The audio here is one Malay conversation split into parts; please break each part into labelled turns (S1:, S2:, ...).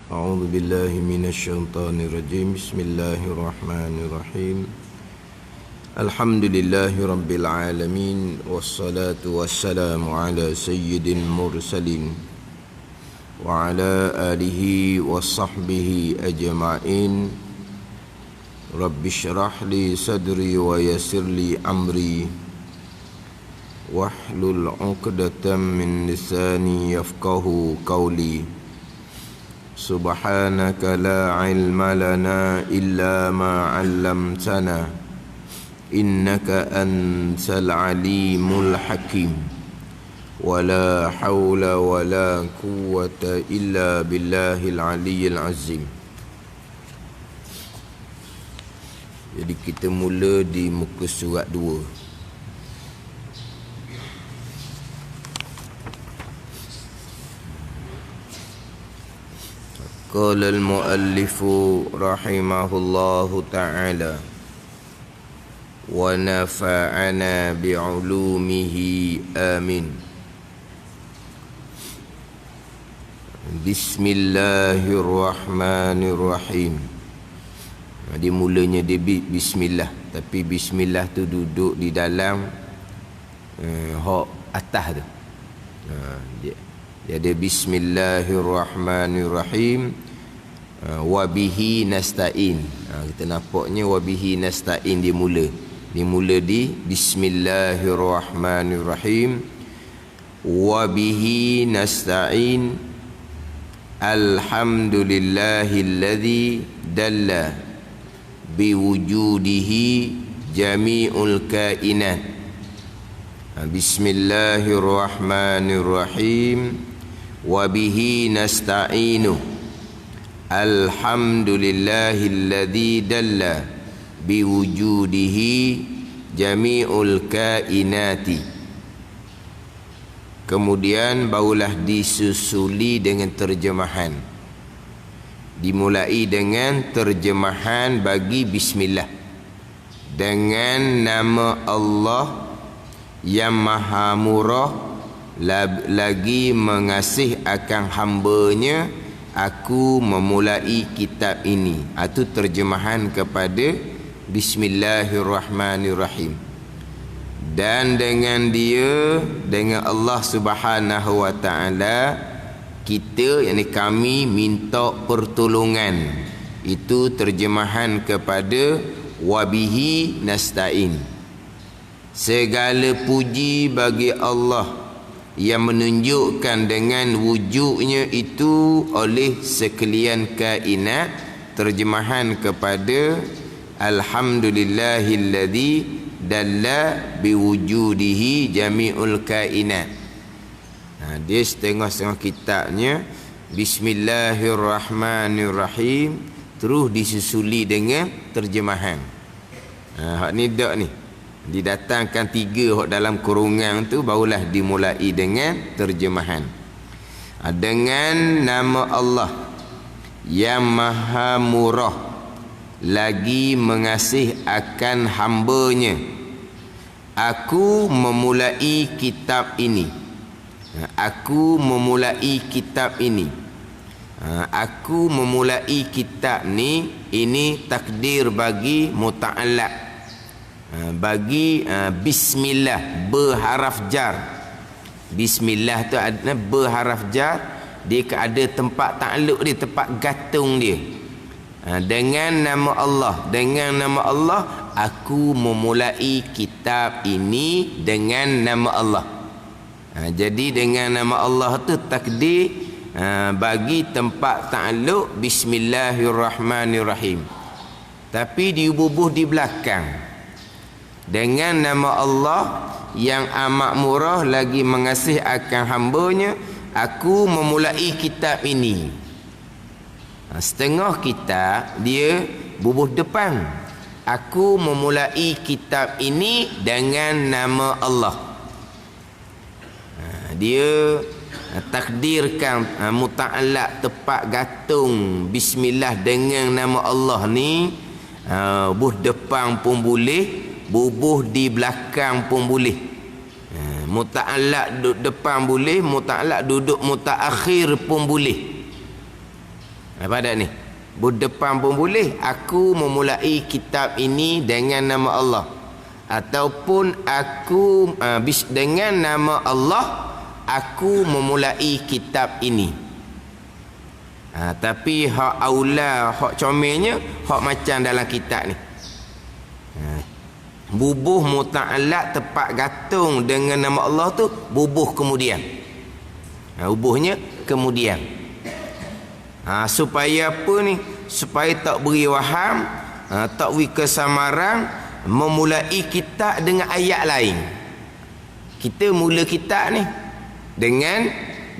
S1: أعوذ بالله من الشيطان الرجيم. بسم الله الرحمن الرحيم. الحمد لله رب العالمين، والصلاة والسلام على سيد المرسلين وعلى آله وصحبه أجمعين. رب اشرح لي صدري ويسر لي أمري واحلل عقدة من لساني يفقه قولي. سبحانك لا علم لنا إلا ما علمتنا إنك أنت العليم الحكيم. ولا حول ولا قوة إلا بالله العلي العظيم. Jadi kita mula di muka surat 2. Qala al-muallif rahimahullahu ta'ala wa nafa'ana bi'ulumihi amin. Bismillahirrahmanirrahim. Dia mulanya dia bismillah, tapi bismillah tu duduk di dalam hak atas tu. Dia ada bismillahirrahmanirrahim. Wabihi nasta'in. Kita nampaknya wabihi nasta'in dia mula. Dia mula di bismillahirrahmanirrahim. Wabihi nasta'in. Alhamdulillahilladzi dalla biwujudihi jami'ul kainat. Bismillahirrahmanirrahim. Wabihi nasta'inu. Alhamdulillahilladzi dalla biwujudihi jami'ul kainati. Kemudian barulah disusuli dengan terjemahan. Dimulai dengan terjemahan bagi bismillah. Dengan nama Allah yang maha murah lagi mengasih akan hamba-Nya, aku memulai kitab ini. Itu terjemahan kepada bismillahirrahmanirrahim. Dan dengan dia, dengan Allah Subhanahu wa ta'ala, kita, yakni kami, minta pertolongan. Itu terjemahan kepada wabihi nasta'in. Segala puji bagi Allah yang menunjukkan dengan wujudnya itu oleh sekalian kainat. Terjemahan kepada Alhamdulillahilladzi dalla biwujudihi jami'ul kainat. Dia setengah-setengah kitabnya Bismillahirrahmanirrahim, terus disusuli dengan terjemahan. Hak ni dak ni didatangkan 3 hak dalam kurungan tu, barulah dimulai dengan terjemahan. Dengan nama Allah yang maha murah lagi mengasih akan hamba-Nya, aku memulai kitab ini. Aku memulai kitab ini. Aku memulai kitab ni, ini takdir bagi muta'allaq. Bagi bismillah berharaf jar. Bismillah tu ada berharaf jar, dia ada tempat takluk dia, tempat gantung dia. Dengan nama Allah, dengan nama Allah aku memulai kitab ini dengan nama Allah. Jadi dengan nama Allah tu takdir bagi tempat takluk bismillahirrahmanirrahim. Tapi diubuh di belakang. Dengan nama Allah yang amat murah lagi mengasih akan hamba-Nya, aku memulai kitab ini. Setengah kitab dia bubuh depan. Aku memulai kitab ini dengan nama Allah. Dia takdirkan muta'allaq, tepat gantung bismillah dengan nama Allah ni. Bubuh depan pun boleh, bubuh di belakang pun boleh. Muta'allaq duduk depan boleh, muta'allaq duduk mutaakhir pun boleh. Pada ni depan pun boleh. Aku memulai kitab ini dengan nama Allah, ataupun aku dengan nama Allah aku memulai kitab ini. Tapi hak aula, hak comelnya hak macam dalam kitab ni. Bubuh muta'allaq tepat gantung dengan nama Allah tu bubuh kemudian. Bubuhnya kemudian. Supaya apa ni? Supaya tak beri waham, tak beri kesamaran, memulai kitab dengan ayat lain. Kita mula kitab ni dengan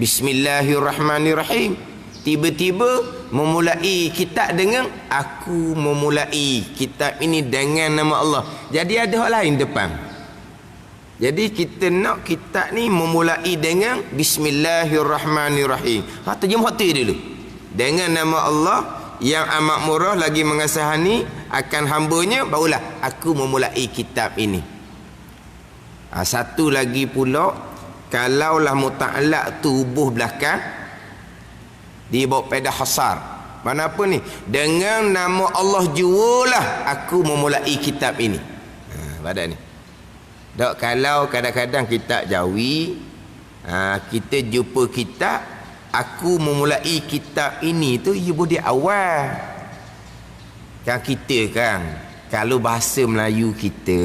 S1: Bismillahirrahmanirrahim. Tiba-tiba memulai kitab dengan aku memulai kitab ini dengan nama Allah. Jadi ada hal lain depan. Jadi kita nak kitab ni memulai dengan Bismillahirrahmanirrahim. Terjemah tu dulu. Dengan nama Allah yang amat murah lagi mengasihani akan hambanya, barulah aku memulai kitab ini. Satu lagi pula, kalaulah muta'allaq tu hubung belakang, dia bawa pada hasar. Mana apa ni? Dengan nama Allah jualah aku memulai kitab ini. Pada ni. Dok, kalau kadang-kadang kitab Jawi, kita jumpa kitab aku memulai kitab ini tu, ia boleh awal. Kan kita kan, kalau bahasa Melayu kita,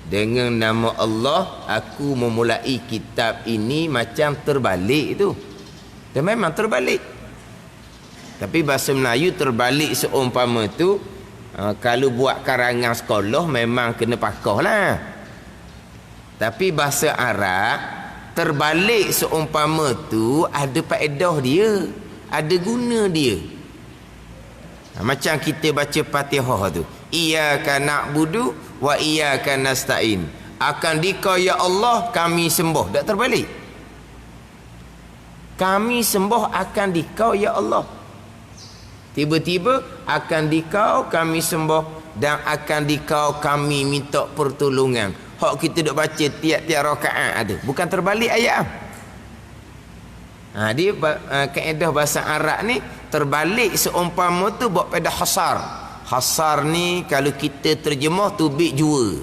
S1: dengan nama Allah aku memulai kitab ini, macam terbalik tu. Dan memang terbalik. Tapi bahasa Melayu terbalik seumpama tu, kalau buat karangan sekolah memang kena pakah lah. Tapi bahasa Arab terbalik seumpama tu ada faedah dia, ada guna dia. Macam kita baca Fatihah tu, iyyaka na'budu wa iyyaka nasta'in. Akan dikau ya Allah kami sembah. Tak terbalik. Kami sembah akan dikau ya Allah. Tiba-tiba akan dikau kami sembah, dan akan dikau kami minta pertolongan. Hak kita duk baca tiap-tiap rakaat ada. Bukan terbalik ayat. Dia kaedah bahasa Arab ni terbalik seumpama tu buat pada hasar. Hasar ni kalau kita terjemah tubik jua.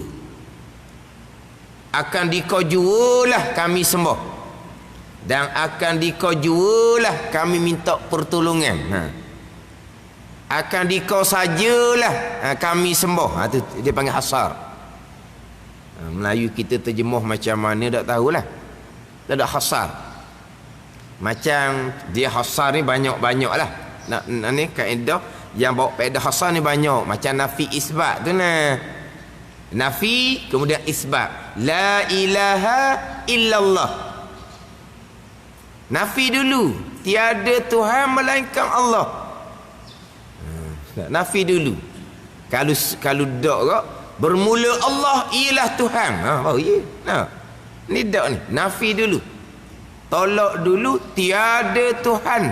S1: Akan dikau jualah kami sembah, dan akan dikau jualah kami minta pertolongan. Akan dikau sajalah kami sembah. Tu dia panggil hasar. Melayu kita terjemah macam mana tak tahulah. Tak ada hasar. Macam dia hasar ni banyak-banyak lah. Ni kaedah yang bawa pada hasar ni banyak. Macam nafi isbat tu nah. Nafi kemudian isbat. La ilaha illallah. Nafi dulu. Tiada Tuhan melainkan Allah. Nafi dulu. Kalau dok kok bermula Allah ialah Tuhan. Oh ya. Ni dak ni. Nafi dulu. Tolak dulu tiada Tuhan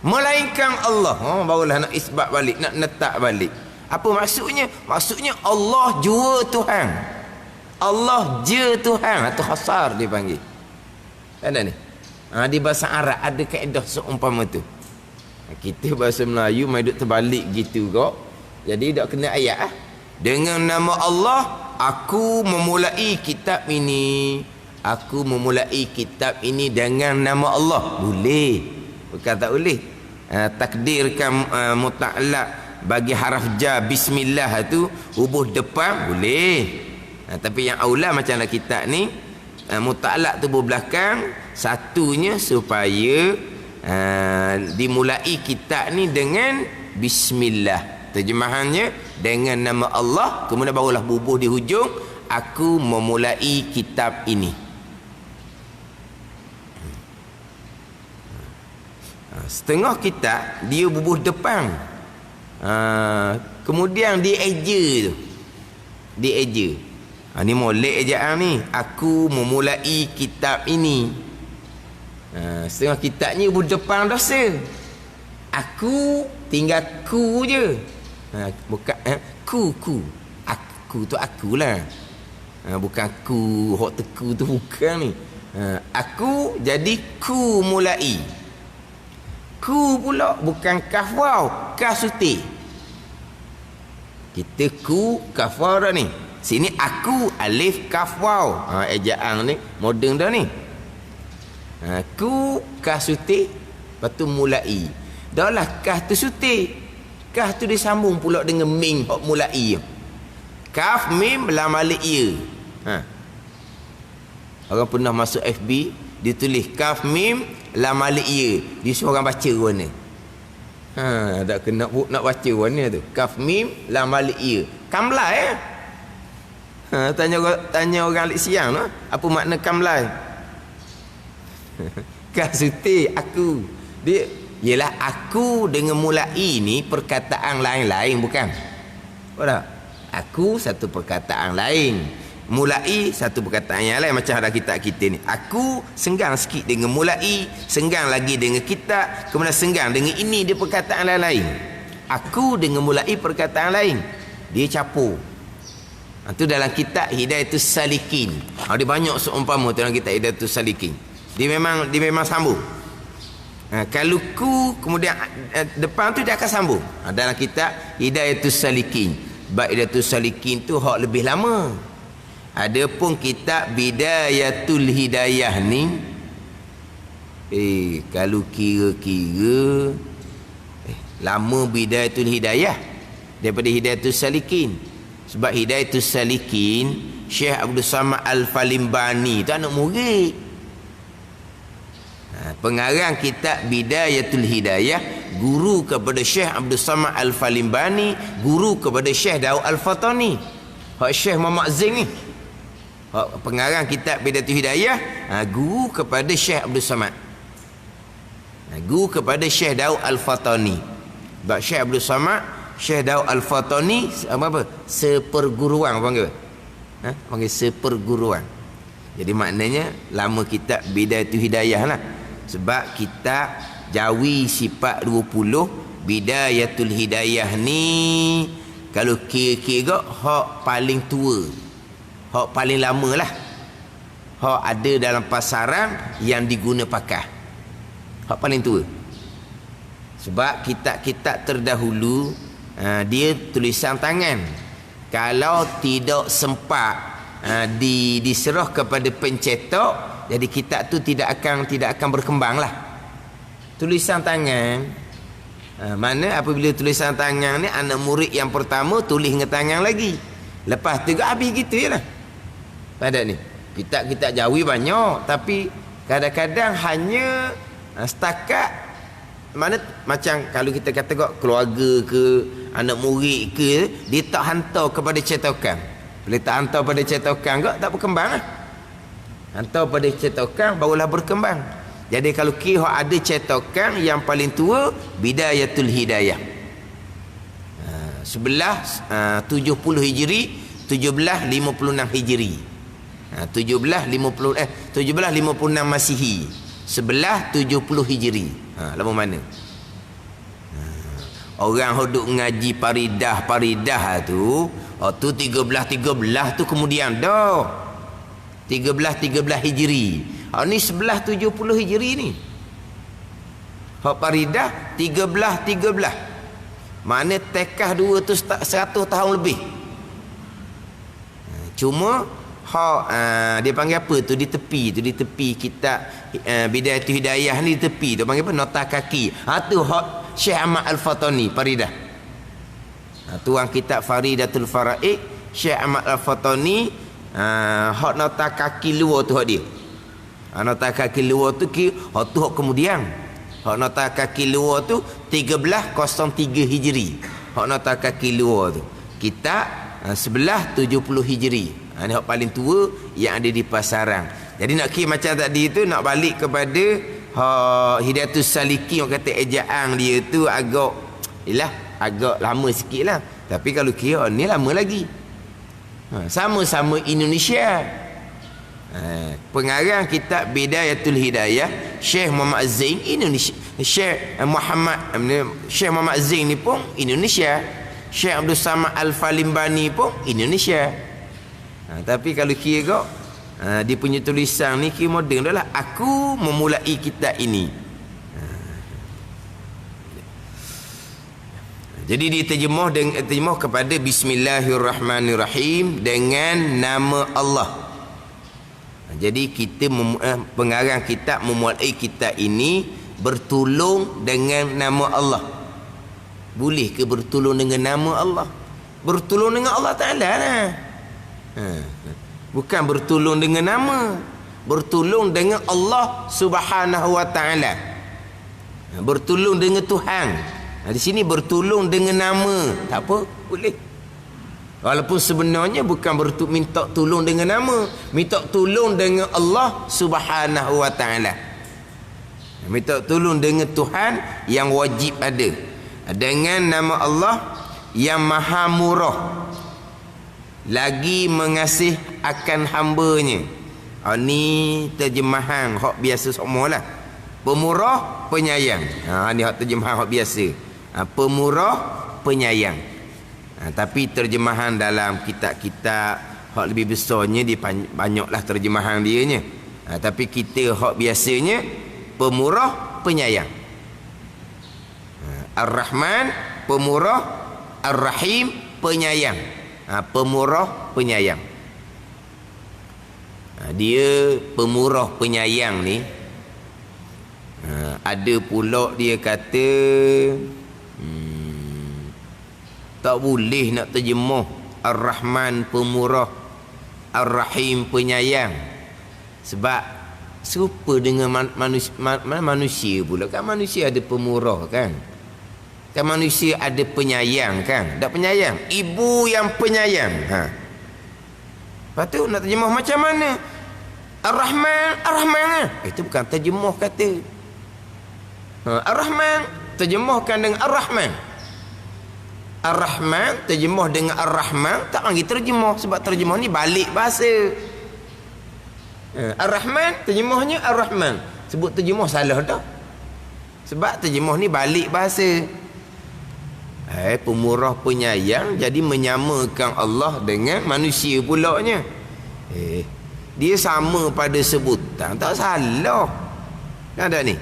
S1: melainkan Allah. Barulah nak isbat balik, nak letak balik. Apa maksudnya? Maksudnya Allah jua Tuhan. Allah je Tuhan. Itu hasar dia panggil. Ada ni. Di bahasa Arab ada kaedah seumpama tu. Kita bahasa Melayu mai duk terbalik gitu kok. Jadi dak kena ayat ah. Dengan nama Allah aku memulai kitab ini. Aku memulai kitab ini dengan nama Allah. Boleh. Bukan tak boleh. Takdirkan muta'allaq bagi haraf jar bismillah tu hubung depan boleh. Tapi yang aula macam dalam kitab ni, muta'allaq tu belakang, satunya supaya dimulai kitab ni dengan bismillah. Terjemahannya dengan nama Allah, kemudian barulah bubuh di hujung aku memulai kitab ini. Setengah kitab dia bubuh depan, kemudian dia eja tu, dia eja. Ni molek ejaan ni, aku memulai kitab ini. Setengah kitabnya bubuh depan dosa. Aku tinggal ku je. Bukan ku. Aku tu akulah. Bukan ku hok teku tu bukan ni. Aku jadi ku mulai. Ku pula bukan kaf waw, kaf suti. Kita ku kaf waw dah ni. Sini aku alif kaf waw. Ejaan ni moden dah ni. Ku kaf suti, lepas tu mulai. Dah lah kaf tu suti. Kaf tu disambung pula dengan mim hok mulai. Kaf mim lam alif ya. Orang pernah masuk FB, dia tulis kaf mim lam alif ya. Dia suruh orang baca warna. Tak kena nak baca warna tu. Kaf mim lam alif ya. Kamlai tanya orang alik siang no? Apa makna kamlai? Kaf suti aku. Dia ialah aku dengan mulai ni perkataan lain-lain bukan? Betul? Aku satu perkataan lain, mulai satu perkataan yang lain. Macam ada kitab kita ni, aku senggang sikit dengan mulai, senggang lagi dengan kitab, kemudian senggang dengan ini, dia perkataan lain-lain. Aku dengan mulai perkataan lain, dia capur. Itu dalam kitab Hidayatus Salikin. Dia banyak seumpama tu dalam kitab Hidayatus Salikin. Dia memang sambung. Kalau ku kemudian depan tu dia akan sambung. Dalam kitab Hidayatus Salikin. Hidayatus Salikin tu hak lebih lama. Adapun kitab Bidayatul Hidayah ni, kalau kira-kira lama Bidayatul Hidayah daripada Hidayatus Salikin. Sebab Hidayatus Salikin, Syekh Abdul Samad Al-Falimbani tu anak murid. Pengarang kitab Bidayatul Hidayah, guru kepada Syekh Abdul Samad Al-Falimbani, guru kepada Syekh Daud Al-Fatani. Hak Syekh Muhammad Zain ni, pengarang kitab Bidayatul Hidayah, guru kepada Syekh Abdul Samad, guru kepada Syekh Daud Al-Fatani. Sebab Syekh Abdul Samad, Syekh Daud Al-Fatani apa? Seperguruan panggil. Panggil seperguruan. Jadi maknanya lama kitab Bidayatul Hidayah lah. Sebab kitab Jawi sifat 20 Bidayatul Hidayah ni, kalau kira-kira hak paling tua, hak paling lama lah, hak ada dalam pasaran yang diguna pakai, hak paling tua. Sebab kitab-kitab terdahulu dia tulisan tangan. Kalau tidak sempat diserah kepada pencetak, jadi kitab tu tidak akan berkembang lah. Tulisan tangan, mana apabila tulisan tangan ni, anak murid yang pertama tulis dengan tangan lagi, lepas tu habis gitu je lah. Pada ni kitab-kitab Jawi banyak, tapi kadang-kadang hanya setakat mana, macam kalau kita kata keluarga ke anak murid ke, dia tak hantar kepada cetakan. Bila tak hantar pada cetakan tak berkembang lah. Hantar pada cetakan barulah berkembang. Jadi kalau kira ada cetakan yang paling tua, Bidayatul Hidayah, 1170 Hijri, 1756 Hijri, 1756 Masihi, 1170 Hijri. Lama mana? Orang hoduk ngaji paridah tu, tu 13 tu kemudian dah 13 Hijri. Ni 1170 Hijri ni. Hak paridah 13. Mana tekah dua tu 100 tahun lebih. Cuma hak dia panggil apa tu di tepi kitab Bidayatul Hidayah ni, di tepi tu panggil apa, nota kaki. Tu hak Syekh Ahmad Al-Fatani Faridah. Tuang kitab Faridatul Faraid, Syekh Ahmad Al-Fatani, hak nota kaki luar tu hak dia. Nota kaki luar tu hak tu hak kemudian. Hak nota kaki luar tu 1303 Hijri. Hak nota kaki luar tu kitab 1170 Hijri. Ini hak paling tua yang ada di pasaran. Jadi nak kira macam tadi tu, nak balik kepada Hidayatus Salikin, orang kata ejaan dia tu agak lama sikit lah. Tapi kalau kira ni lama lagi. Sama-sama Indonesia. Pengarang kitab Bidayatul Hidayah, Syekh Muhammad Zain Indonesia. Syekh Muhammad Zain ni pun Indonesia. Syekh Abdul Samad Al-Falimbani pun Indonesia. Tapi kalau kira dia punya tulisan ni kira moden dah lah. Aku memulai kitab ini. Jadi terjemah kepada Bismillahirrahmanirrahim dengan nama Allah. Jadi kita pengarang kitab memulai kitab ini bertolong dengan nama Allah. Boleh ke bertolong dengan nama Allah? Bertolong dengan Allah Ta'ala lah. Bukan bertolong dengan nama. Bertolong dengan Allah Subhanahu Wa Ta'ala. Bertolong dengan Tuhan. Di sini bertolong dengan nama. Tak apa, boleh. Walaupun sebenarnya bukan minta tolong dengan nama, minta tolong dengan Allah Subhanahu Wa Ta'ala. Minta tolong dengan Tuhan yang wajib ada. Dengan nama Allah yang Maha Murah, lagi mengasih akan hambanya. Ni terjemahan hak biasa semualah. Pemurah, penyayang. Ni hak terjemahan hak biasa. Pemurah, penyayang. Tapi terjemahan dalam kitab-kitab hak lebih besarnya dia banyaklah terjemahan dia nya. Tapi kita hak biasanya pemurah, penyayang. Ar-Rahman, pemurah, Ar-Rahim, penyayang. Pemurah, penyayang. Dia pemurah, penyayang ni. Ada pula dia kata tak boleh nak terjemah Ar-Rahman pemurah, Ar-Rahim penyayang. Sebab serupa dengan manusia pula. Kan manusia ada pemurah kan. Kan manusia ada penyayang kan. Tak penyayang, ibu yang penyayang. Lepas tu nak terjemah macam mana? Ar-Rahman, Ar-Rahman. Itu bukan terjemah kata. Ar-Rahman terjemahkan dengan Ar-Rahman. Ar-Rahman terjemah dengan Ar-Rahman, tak panggil terjemah. Sebab terjemah ni balik bahasa. Ar-Rahman terjemahnya Ar-Rahman. Sebut terjemah salah dah. Sebab terjemah ni balik bahasa. Pemurah, penyayang, jadi menyamakan Allah dengan manusia pulaknya. Dia sama pada sebutan, tak salah. Kan ada ni?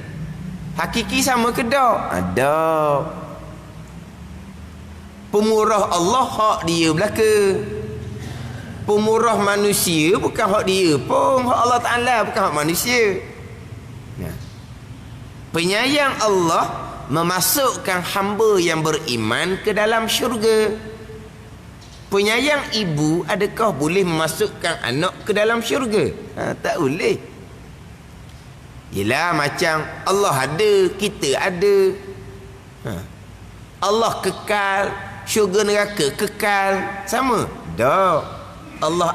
S1: Hakiki sama ke tak? Ada. Pemurah Allah hak dia belaka. Pemurah manusia bukan hak dia pun, hak Allah Ta'ala, bukan hak manusia. Penyayang Allah memasukkan hamba yang beriman ke dalam syurga. Penyayang ibu adakah boleh memasukkan anak ke dalam syurga? Tak boleh. Yelah macam Allah ada, kita ada. Allah kekal, syurga neraka kekal. Sama? Tak. Allah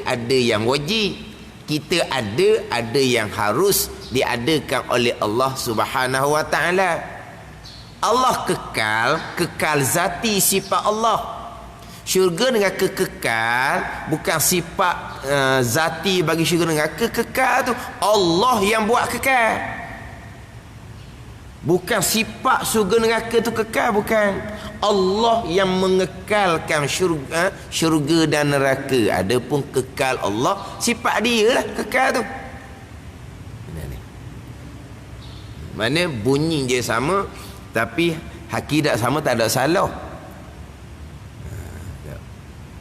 S1: ada yang wajib. Kita ada yang harus diadakan oleh Allah Subhanahu Wa Ta'ala. Allah kekal zati sifat Allah. Syurga neraka kekal, bukan sifat zati bagi syurga neraka kekal tu. Allah yang buat kekal. Bukan sifat syurga neraka tu kekal, bukan. Allah yang mengekalkan syurga dan neraka. Adapun kekal Allah, sifat dia lah kekal tu. Mana bunyi je sama, tapi hakikat sama, tak ada salah.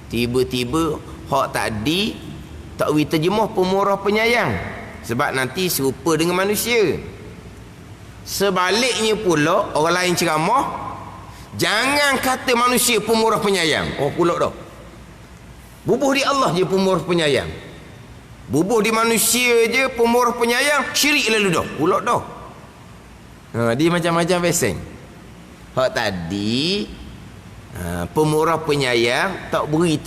S1: Tiba-tiba hak tadi tak boleh terjemah pemurah penyayang, sebab nanti serupa dengan manusia. Sebaliknya pula orang lain ceramah, jangan kata manusia pemurah penyayang. Oh pula dah. Bubuh di Allah je pemurah penyayang. Bubuh di manusia je pemurah penyayang, syirik lalu dah. Pula dah. Dia macam-macam pesen. Hak tadi pemurah penyayang tak beri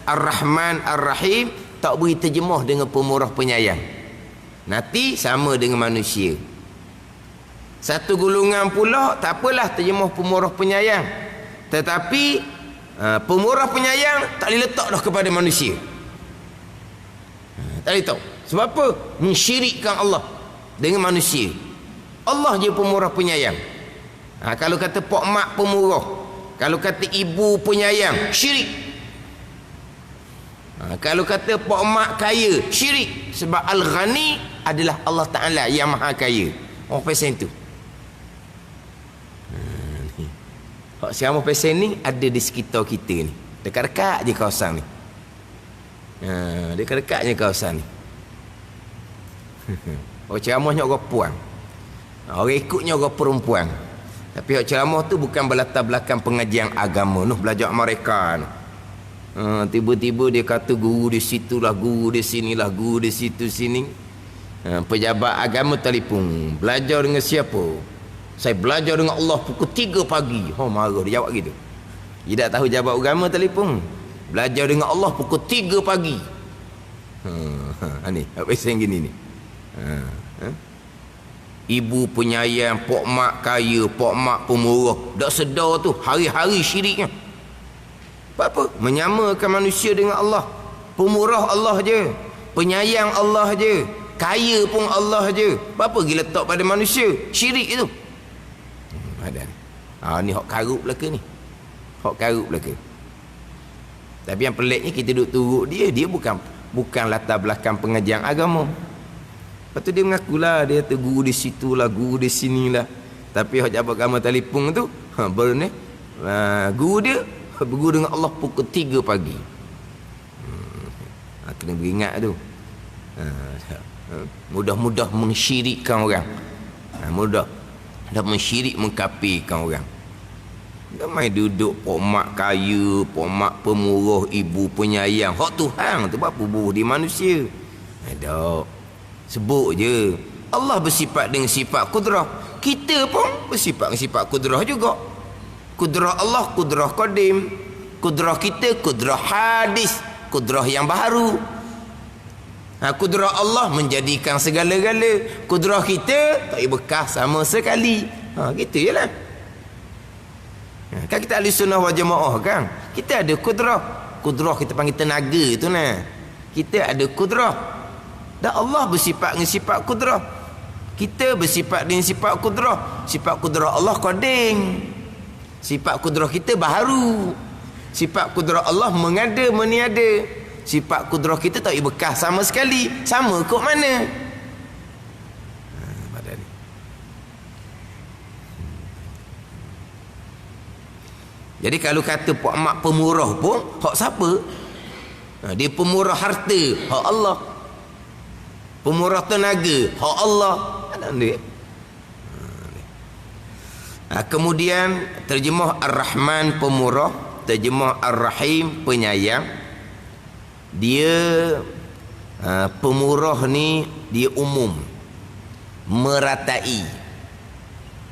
S1: Ar-Rahman Ar-Rahim tak beri terjemah dengan pemurah penyayang. Nanti sama dengan manusia. Satu golongan pula tak apalah terjemah pemurah penyayang, tetapi pemurah penyayang tak boleh letak dah kepada manusia. Tak boleh tahu. Sebab apa? Mensyirikkan Allah dengan manusia. Allah je pemurah penyayang. Kalau kata pak mak pemurah, kalau kata ibu penyayang, syirik. Kalau kata pak mak kaya, syirik. Sebab Al-Ghani adalah Allah Ta'ala yang maha kaya. Oh, pasal itu. Hak ceramah pesen ni ada di sekitar kita ni. Dekat-dekat je kawasan ni. Dekat-dekat je kawasan ni. Hak ceramahnya orang puan. Orang ikutnya orang perempuan. Tapi hak ceramah tu bukan berlatar belakang pengajian agama. Noh belajar mereka noh. Tiba-tiba dia kata guru di situlah, guru di sinilah, guru di situ sini. Pejabat agama telefon, belajar dengan siapa? Saya belajar dengan Allah pukul 3 pagi. Marah dia jawab gitu. Dia tak tahu jabat agama telefon. Belajar dengan Allah pukul 3 pagi. Ni apa yang gini ni. Ibu penyayang, pok mak kaya, pok mak pemurah. Tak sedar tu hari-hari syiriknya. Apa? Menyamakan manusia dengan Allah. Pemurah Allah je, penyayang Allah je, kaya pun Allah je. Apa pergi letak pada manusia? Syirik itu. Ada. Ni hak karut belaka ni. Hak karut belaka. Tapi yang peliknya kita duduk turut dia bukan latar belakang pengajian agama. Lepas tu dia mengakulah dia tu guru di situlah, guru di sinilah. Tapi hak jabat agama telefon tu baru ni guru dia berguru dengan Allah pukul 3 pagi. Kena beringat tu. Mudah-mudah mensyirikkan orang. Mudah mensyirik, mengkafirkan orang. Ramai duduk pok mak kaya, pok mak pemurah, ibu penyayang. Hak Tuhan tu apa bubuh di manusia. Ada. Sebut je. Allah bersifat dengan sifat kudrah. Kita pun bersifat dengan sifat kudrah juga. Kudrah Allah, kudrah qadim. Kudrah kita, kudrah hadis. Kudrah yang baru. Kudrah Allah menjadikan segala-gala. Kudrah kita tak bekas sama sekali. Gitu je lah. Kan kita ahli sunnah wal jamaah kan. Kita ada kudrah. Kudrah kita panggil tenaga tu nah. Kita ada kudrah. Dan Allah bersifat dengan sifat kudrah. Kita bersifat dengan sifat kudrah. Sifat kudrah Allah qadim. Sifat kudrah kita baharu. Sifat kudrah Allah mengada meniada. Sifat kudrah kita tak bekas sama sekali. Sama kok mana? Jadi kalau kata Pak Mak pemurah pun hak siapa? Dia pemurah harta, hak Allah. Pemurah tenaga, hak Allah. Ada dia. Kemudian terjemah Ar-Rahman pemurah, terjemah Ar-Rahim penyayang. Dia pemurah ni dia umum, meratai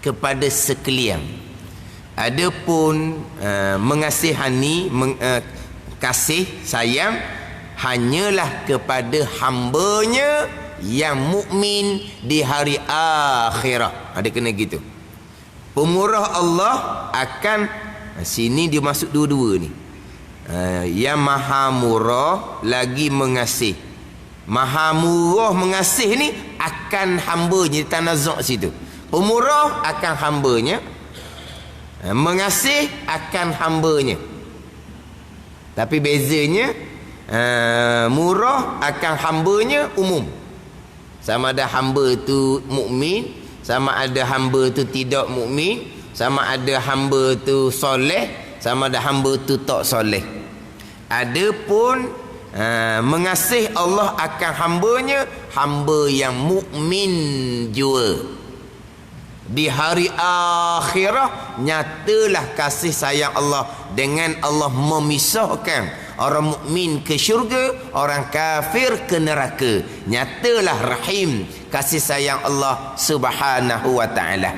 S1: kepada sekalian. Adapun mengasihani kasih sayang hanyalah kepada hambanya yang mukmin di hari akhirat. Ada kena gitu. Pemurah Allah akan sini dia masuk dua-dua ni. Yang maha murah lagi mengasih. Maha murah mengasih ni akan hambanya, tanazuk situ. Pemurah akan hambanya, mengasih akan hambanya. Tapi bezanya murah akan hambanya umum. Sama ada hamba tu mukmin, sama ada hamba tu tidak mukmin, sama ada hamba tu soleh, sama ada hamba tu tak soleh. Adapun mengasih Allah akan hambanya, hamba yang mukmin jua. Di hari akhirat nyatalah kasih sayang Allah dengan Allah memisahkan orang mukmin ke syurga, orang kafir ke neraka. Nyatalah rahim kasih sayang Allah Subhanahu wa taala.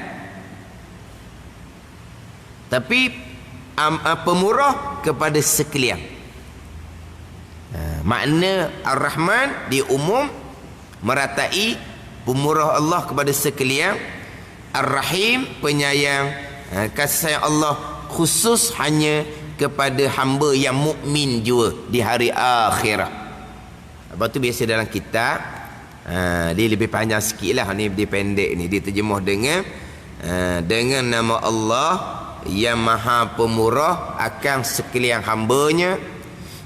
S1: Tapi pemurah kepada sekalian. Makna Ar-Rahman dia umum, meratai pemurah Allah kepada sekalian. Ar-Rahim penyayang, kasih sayang Allah khusus hanya kepada hamba yang mukmin jua di hari akhirat. Lepas tu biasa dalam kitab dia lebih panjang sikit lah, ni dia pendek ni, dia terjemah dengan nama Allah yang maha pemurah akan sekalian hambanya,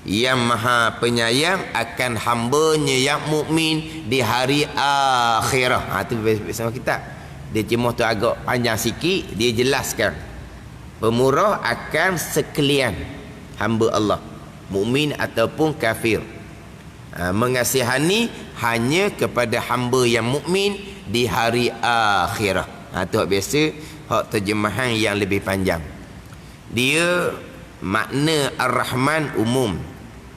S1: yang maha penyayang akan hambanya yang mukmin di hari akhirat. Tu sama kitab. Dia terjemah tu agak panjang sikit, dia jelaskan. Pemurah akan sekalian hamba Allah, mukmin ataupun kafir. Mengasihani hanya kepada hamba yang mukmin di hari akhirah. Tu biasa hak terjemahan yang lebih panjang. Dia makna Ar-Rahman umum,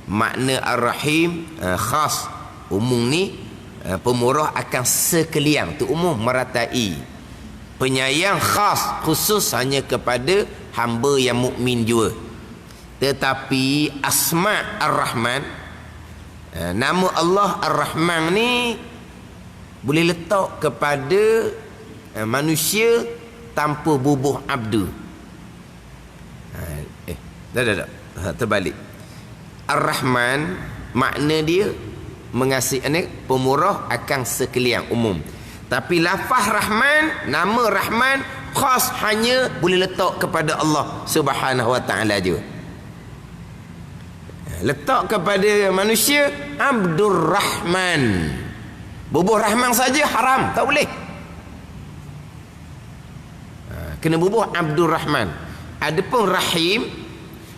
S1: makna Ar-Rahim khas. Umum ni pemurah akan sekalian, tu umum, meratai. Penyayang khas, khusus hanya kepada hamba yang mukmin jua. Tetapi asma Ar-Rahman, nama Allah Ar-Rahman ni boleh letak kepada manusia tanpa bubuh abdu. Dah. Terbalik. Ar-Rahman makna dia mengasihi, pemurah akan sekalian, umum. Tapi lafaz Rahman, nama Rahman khas hanya boleh letak kepada Allah Subhanahu wa taala je. Letak kepada manusia Abdur Rahman. Bubuh Rahman saja haram, tak boleh. Kena bubuh Abdur Rahman. Adapun Rahim,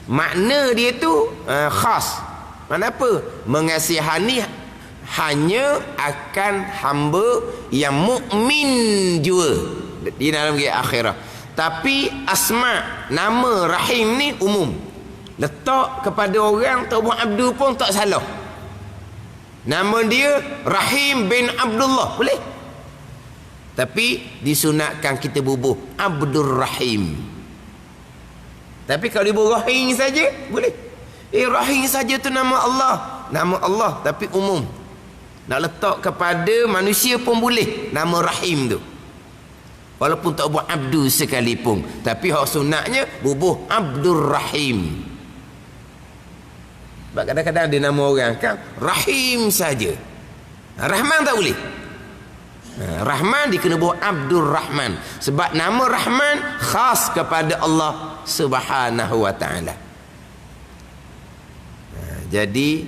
S1: makna dia tu khas. Mana apa? Mengasihani hanya akan hamba yang mukmin jua di dalam akhirat. Tapi asma nama Rahim ni umum. Letak kepada orang Taubat Abdu pun tak salah. Nama dia Rahim bin Abdullah, boleh. Tapi disunatkan kita bubuh Abdur Rahim. Tapi kalau dibubuh Rahim saja, boleh. Rahim saja tu nama Allah. Nama Allah tapi umum. Nak letak kepada manusia pun boleh nama Rahim tu. Walaupun tak buat Abdu sekalipun. Tapi hak sunatnya bubuh Abdur Rahim. Sebab kadang-kadang ada nama orang kan Rahim saja. Rahman tak boleh. Rahman dikena buat Abdur Rahman. Sebab nama Rahman khas kepada Allah Subhanahu wa ta'ala. Jadi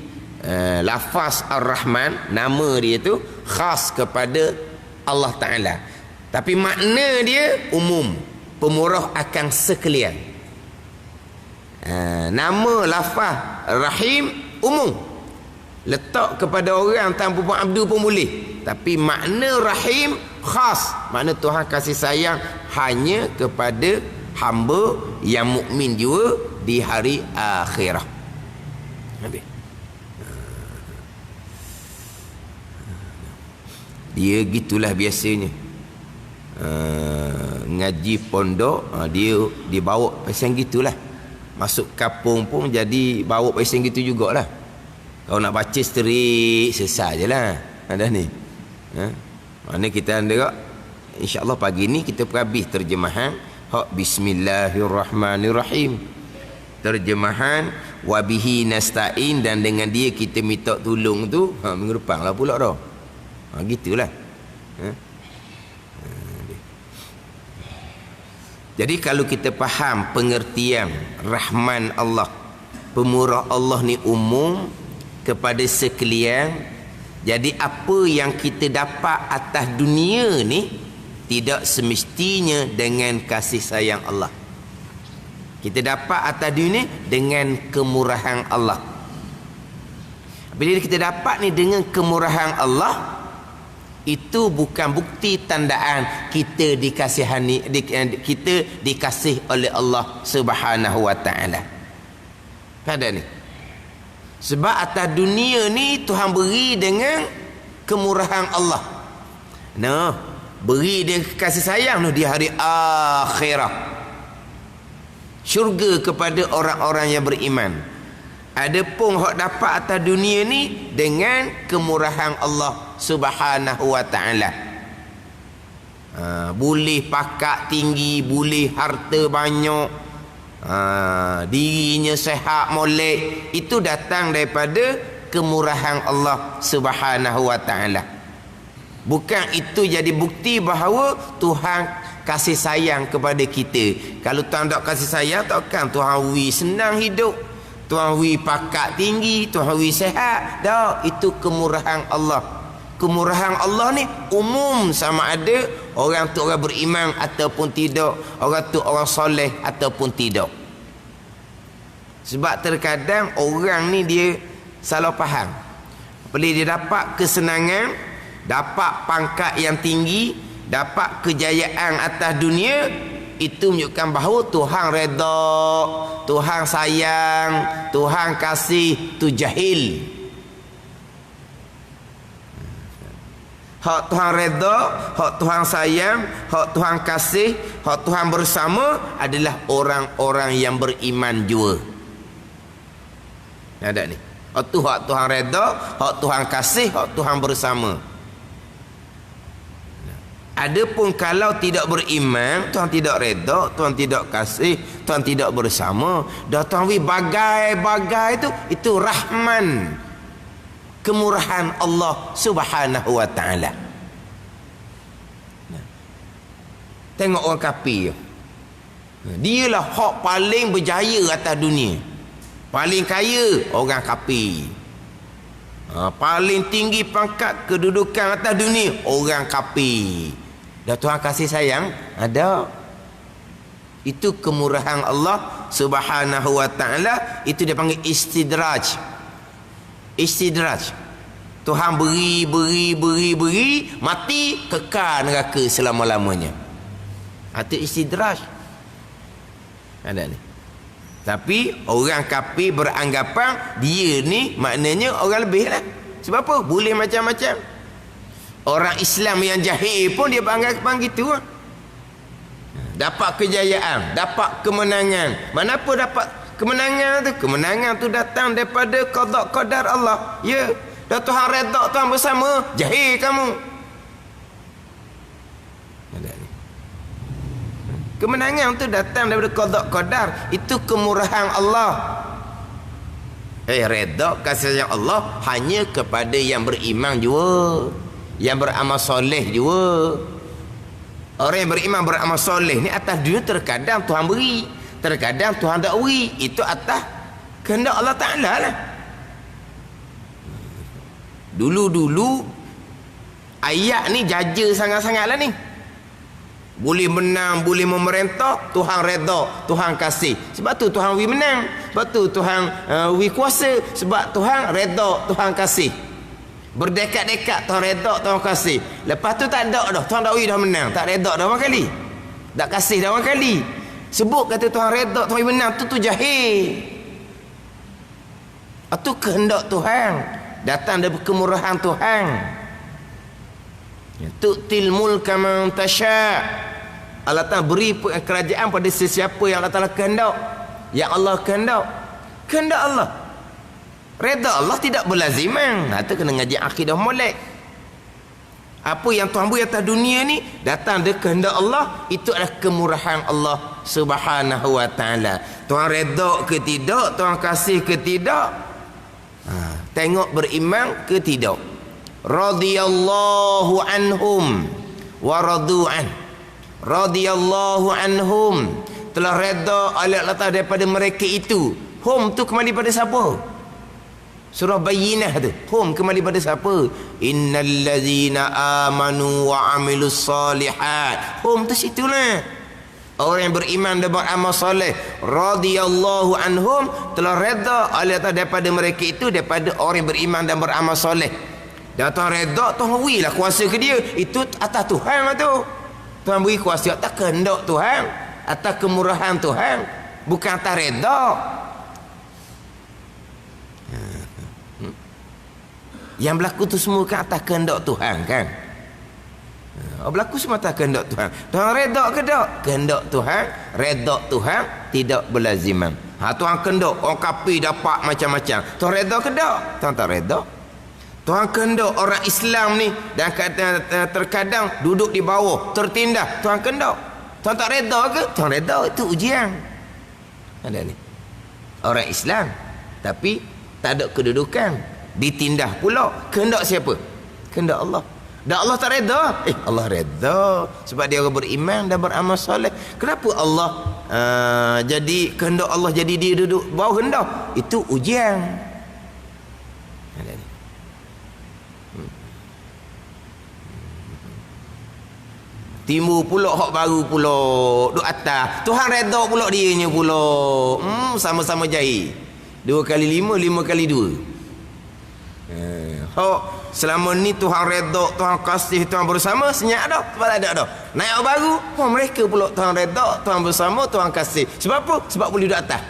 S1: lafaz Ar-Rahman, nama dia tu khas kepada Allah Ta'ala. Tapi makna dia umum. Pemurah akan sekalian. Nama lafaz Rahim umum. Letak kepada orang tanpa buat abdu pun boleh. Tapi makna Rahim khas. Makna Tuhan kasih sayang hanya kepada hamba yang mukmin juga di hari akhirah. Habis. Dia gitulah biasanya. Ngaji pondok, dia dibawa pasal gitulah. Masuk kampung pun jadi bawa pasal gitu jugalah. Kalau nak baca seterik sesat je lah. Ada ni. Mana kita ada, insya-Allah pagi ni kita habis terjemahan hak Bismillahirrahmanirrahim. Terjemahan wabihi nasta'in, dan dengan dia kita minta tolong tu minggu depan lah pula dah. Gitulah. Jadi kalau kita faham pengertian Rahman Allah, pemurah Allah ni umum kepada sekalian. Jadi apa yang kita dapat atas dunia ni tidak semestinya dengan kasih sayang Allah. Kita dapat atas dunia dengan kemurahan Allah. Bila kita dapat ni dengan kemurahan Allah, itu bukan bukti tandaan kita dikasihani, kita dikasih oleh Allah Subhanahu wa taala. Ada ni. Sebab atas dunia ni Tuhan beri dengan kemurahan Allah. Beri dia kasih sayang di hari akhirat. Syurga kepada orang-orang yang beriman. Adapun hak dapat atas dunia ni dengan kemurahan Allah Subhanahu wa taala. Boleh pakak tinggi, boleh harta banyak, dirinya sehat molek, itu datang daripada kemurahan Allah Subhanahu wa taala. Bukan itu jadi bukti bahawa Tuhan kasih sayang kepada kita. Kalau Tuhan tak kasih sayang, takkan Tuhan senang hidup. Tuhan pakak tinggi, Tuhan sehat. Tak, itu kemurahan Allah. Kemurahan Allah ni umum, sama ada orang tu orang beriman ataupun tidak, orang tu orang soleh ataupun tidak. Sebab terkadang orang ni dia salah faham. Bila dia dapat kesenangan, dapat pangkat yang tinggi, dapat kejayaan atas dunia, itu menunjukkan bahawa Tuhan redha, Tuhan sayang, Tuhan kasih, tu jahil. Hak Tuhan redha, hak Tuhan sayang, hak Tuhan kasih, hak Tuhan bersama adalah orang-orang yang beriman jua. Ada ni. Hak tu hak Tuhan redha, hak Tuhan kasih, hak Tuhan bersama. Adapun kalau tidak beriman, Tuhan tidak redha, Tuhan tidak kasih, Tuhan tidak bersama, dah Tuhan bagai-bagai itu rahman, kemurahan Allah Subhanahu wa taala. Tengok orang kafir. Dialah hak paling berjaya atas dunia. Paling kaya orang kafir. Paling tinggi pangkat kedudukan atas dunia orang kafir. Dah Tuhan kasih sayang ada. Itu kemurahan Allah Subhanahu wa taala, itu dia panggil istidraj. Istidraj. Tuhan beri, mati kekal neraka selama-lamanya. Itu istidraj. Ada ni. Tapi orang kafir beranggapan dia ni maknanya orang lebih lah. Sebab apa? Boleh macam-macam. Orang Islam yang jahil pun dia beranggapan gitu lah. Dapat kejayaan, dapat kemenangan. Mana apa dapat kemenangan tu? Kemenangan tu datang daripada qada qadar Allah. Ya, dah Tuhan redha, Tuhan bersama, jahil kamu. Ada ni. Kemenangan tu datang daripada qada qadar, itu kemurahan Allah. Redha kasih sayang Allah hanya kepada yang beriman jua, yang beramal soleh jua. Orang yang beriman beramal soleh ni atas dunia terkadang Tuhan beri, terkadang Tuhan tak beri. Itu atas kehendak Allah Ta'ala lah. Dulu-dulu ayat ni jaja sangat-sangat lah ni. Boleh menang, boleh memerintah, Tuhan redha, Tuhan kasih. Sebab tu Tuhan wi menang, sebab tu Tuhan wi kuasa, sebab Tuhan redha, Tuhan kasih. Berdekat-dekat Tuhan redha, Tuhan kasih. Lepas tu tak ada dah, Tuhan dah wi dah menang, tak redha dah orang kali, tak kasih dah orang kali. Sebut kata Tuhan redha, Tuhan wi menang, tu jahil. Itu kehendak Tuhan, datang dari kemurahan Tuhan. Tu'til mulka man tasha. Allah Ta'ala beri kerajaan pada sesiapa yang Allah Ta'ala kehendak, yang Allah kehendak. Kehendak Allah, redha Allah tidak berlaziman. Itu kena ngaji akidah molek. Apa yang Tuhan beri atas dunia ni datang dari kehendak Allah, itu adalah kemurahan Allah Subhanahu wa taala. Tuhan redha ke tidak, Tuhan kasih ke tidak, tengok beriman ke tidak. Radhiyallahu anhum wa radu'an. Radhiyallahu anhum, telah redha oleh Allah Ta'ala daripada mereka itu. Hum tu kembali pada siapa? Surah Bayyinah tu. Hum kembali pada siapa? Innal ladzina amanu wa amilus solihat. Hum tu situlah. Orang yang beriman dan beramal soleh. Radhiyallahu anhum, telah redha oleh Allah Ta'ala daripada mereka itu, daripada orang yang beriman dan beramal soleh. Dan Tuhan redha, Tuhan berilah kuasa ke dia. Itu atas Tuhan lah tu. Tuhan beri kuasa atas kehendak Tuhan, atas kemurahan Tuhan, bukan atas redha. Yang berlaku tu semua kan atas kehendak Tuhan kan. Berlaku semua atas kehendak Tuhan. Tuhan redha ke tak? Kehendak Tuhan, redha Tuhan tidak berlaziman. Tuhan kehendak orang kafir dapat macam-macam. Tuhan redha ke tak? Tuhan tak redha. Tuhan kehendak orang Islam ni dan terkadang duduk di bawah, tertindas. Tuhan kehendak. Tuhan tak redha ke? Tuhan redha, itu ujian. Ada ni orang Islam tapi tak ada kedudukan, ditindas pula. Kehendak siapa? Kehendak Allah. Dan Allah tak redha. Allah redha sebab dia orang beriman dan beramal soleh. Kenapa Allah jadi kehendak Allah jadi dia duduk bawah rendah? Itu ujian. Ada ni. Timbul pula hak baru pula duk atas. Tuhan redha pula dianya pula. Sama-sama jahil. 2 kali 5, 5 kali 2. Hak selama ni Tuhan redha, Tuhan kasih, Tuhan bersama, senyap dah. Sebab tak ada dah. Naik hak baru, mereka pula Tuhan redha, Tuhan bersama, Tuhan kasih. Sebab apa? Sebab boleh duduk atas.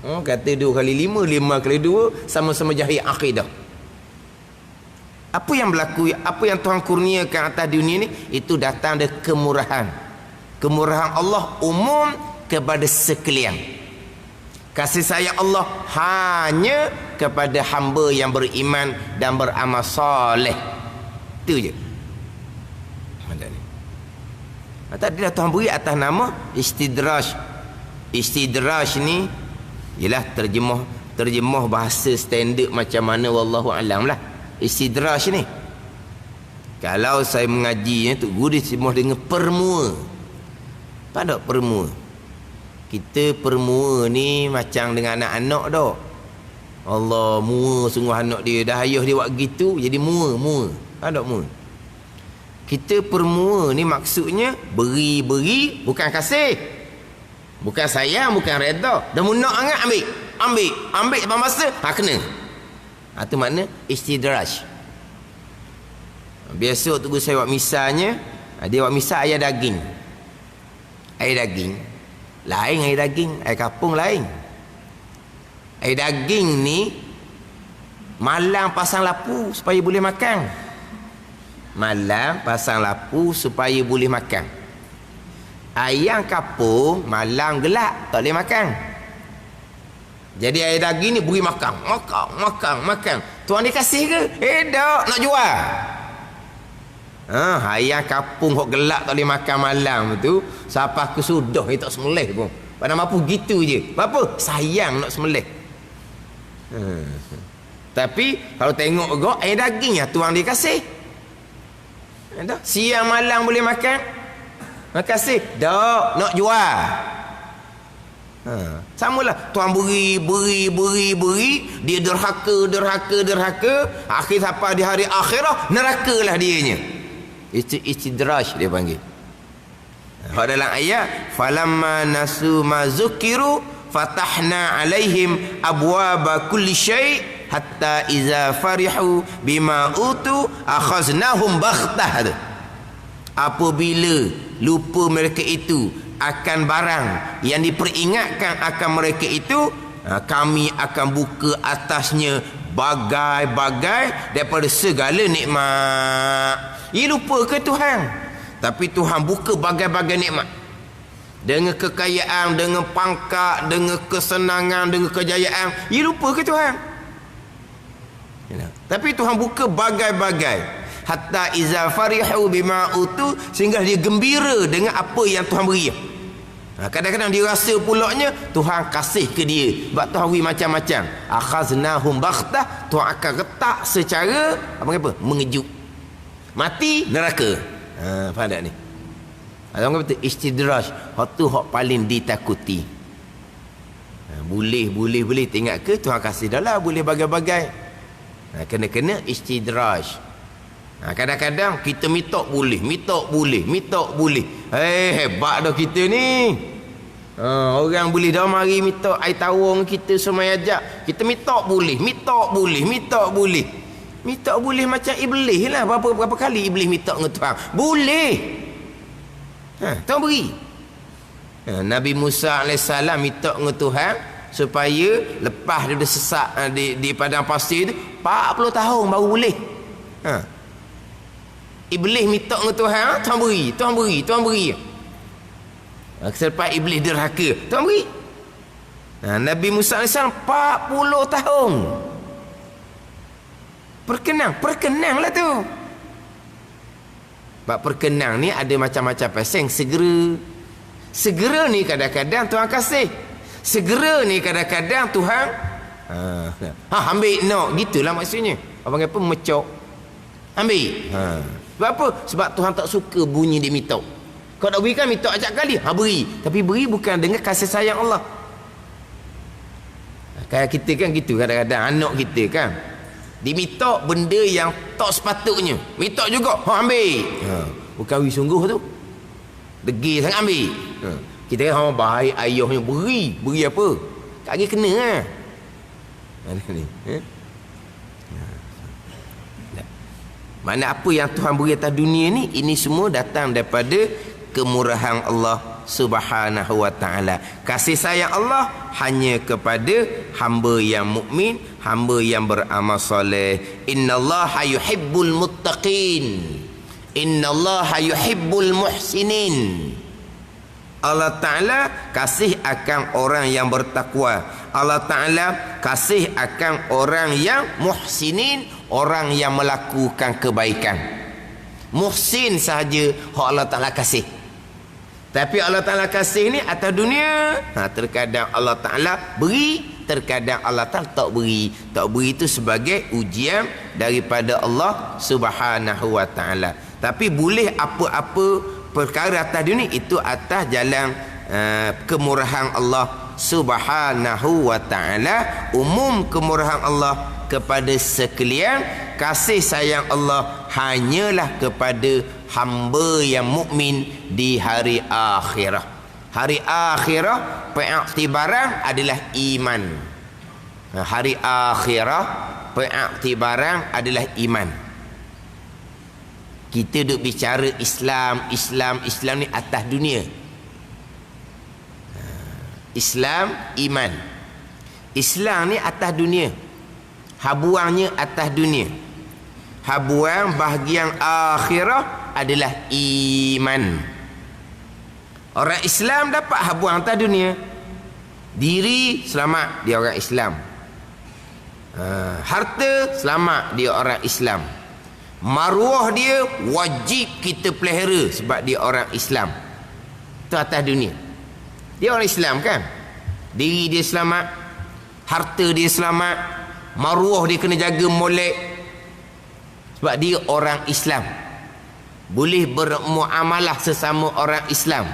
S1: Kata 2 kali 5, 5 kali 2, sama-sama jahil akidah. Apa yang berlaku, apa yang Tuhan kurniakan atas dunia ni, itu datang dari kemurahan. Kemurahan Allah umum kepada sekalian. Kasih sayang Allah hanya kepada hamba yang beriman dan beramal soleh. Itu je. Tadi dah Tuhan beri atas nama istidraj. Istidraj ni ialah terjemah bahasa standard macam mana wallahu alam lah. Istidraj ni, kalau saya mengaji tu guru semua dengan permua. Tak ada permua. Kita permua ni macam dengan anak-anak dah. Allah, mua sungguh anak dia. Dah ayah dia buat gitu, jadi mua. Tak ada mua. Kita permua ni maksudnya beri, bukan kasih. Bukan sayang, bukan redha. Dah munak sangat ambil sebab masa, kena. Itu makna istidraj. Biasa tu saya buat misalnya, dia buat misal air daging. Air daging lain, air daging air kapung lain. Air daging ni malang pasang lapu supaya boleh makan. Malang pasang lapu supaya boleh makan. Ayam kapung malang gelap, tak boleh makan. Jadi air daging ni beri makan. Tuan dia kasih ke? Tak, nak jual. Ayam kapung hok gelap tak boleh makan malam tu, siapa ke sudah dia tak semelih pun. Pada mampu gitu je. Apa? Sayang nak semelih. Tapi kalau tengok juga air daging ya tuan dia kasih. Siang malam boleh makan. Makasih. Tak, nak jual. Samalah Tuhan beri, dia derhaka, akhir sampai di hari akhirah nerakalah dianya. Itu istidraj dia panggil. Dalam ayat falamma nasu ma zukiru fatahna alaihim abwaba kulli syai hatta iza farihu bima utu akhaznahum baghtah. Apabila lupa mereka itu akan barang yang diperingatkan akan mereka itu, kami akan buka atasnya bagai-bagai daripada segala nikmat. Ia lupa ke Tuhan? Tapi Tuhan buka bagai-bagai nikmat. Dengan kekayaan, dengan pangkat, dengan kesenangan, dengan kejayaan. Ia lupa ke Tuhan? Tapi Tuhan buka bagai-bagai. Hatta iza farihu bima utu, sehingga dia gembira dengan apa yang Tuhan beri. Kadang-kadang dia rasa pulaknya Tuhan kasih ke dia. Sebab Tuhan beri macam-macam. Akhaznahum baghtah, Tuhan akan retak secara apa? Mengejut. Mati neraka. Faham tak ni? Orang kata istidraj, hak tu hak paling ditakuti. Boleh tengok ke Tuhan kasih dah lah, boleh bagai-bagai. Kena istidraj. Kadang-kadang kita minta boleh. Hebat dah kita ni. Orang boleh dah mari minta air tawar kita semua ajak. Kita minta boleh. Minta boleh macam iblis lah. Berapa kali iblis minta dengan Tuhan? Boleh. Tuhan beri. Nabi Musa AS minta dengan Tuhan supaya lepas dia sesat di padang pasir tu 40 tahun baru boleh. Iblis minta dengan Tuhan, Tuhan beri. Selepas iblis derhaka, Tuhan beri. Nabi Musa AS 40 tahun. Perkenanglah tu. Sebab perkenang ni ada macam-macam pasang. Segera ni kadang-kadang Tuhan kasih. Segera ni kadang-kadang Tuhan ambil nak, gitulah maksudnya. Apa mecok. Ambil. Sebab apa? Sebab Tuhan tak suka bunyi dia minta. Kau nak beri kan minta acak kali, beri. Tapi beri bukan dengan kasih sayang Allah. Kayak kita kan gitu kadang-kadang anak kita kan diminta benda yang tak sepatutnya. Minta juga, ambil. Bukan sungguh tu. Degil sangat ambil. Kita kata bahaya ayahnya beri apa? Kaki kena lah. Ni. Mana apa yang Tuhan beri atas dunia ni, ini semua datang daripada kemurahan Allah Subhanahu wa taala. Kasih sayang Allah hanya kepada hamba yang mukmin, hamba yang beramal soleh. Innallaha yuhibbul muttaqin. Innallaha yuhibbul muhsinin. Allah Ta'ala kasih akan orang yang bertakwa. Allah Ta'ala kasih akan orang yang muhsinin, orang yang melakukan kebaikan. Muhsin sahaja Allah Ta'ala kasih. Tapi Allah Ta'ala kasih ni atas dunia. Terkadang Allah Ta'ala beri, terkadang Allah Ta'ala tak beri. Tak beri itu sebagai ujian daripada Allah Subhanahu wa Ta'ala. Tapi boleh apa-apa perkara atas dunia itu atas jalan kemurahan Allah Subhanahu wa taala. Umum kemurahan Allah kepada sekalian, kasih sayang Allah hanyalah kepada hamba yang mukmin di hari akhirah. Hari akhirah pengiktibaran adalah iman. Hari akhirah pengiktibaran adalah iman. Kita duk bicara Islam ni atas dunia. Islam, iman. Islam ni atas dunia. Habuangnya atas dunia. Habuang bahagian akhirah adalah iman. Orang Islam dapat habuang atas dunia. Diri selamat, dia orang Islam. Harta selamat, dia orang Islam. Maruah dia wajib kita pelihara sebab dia orang Islam. Itu atas dunia. Dia orang Islam kan? Diri dia selamat, harta dia selamat, maruah dia kena jaga molek sebab dia orang Islam. Boleh bermuamalah sesama orang Islam,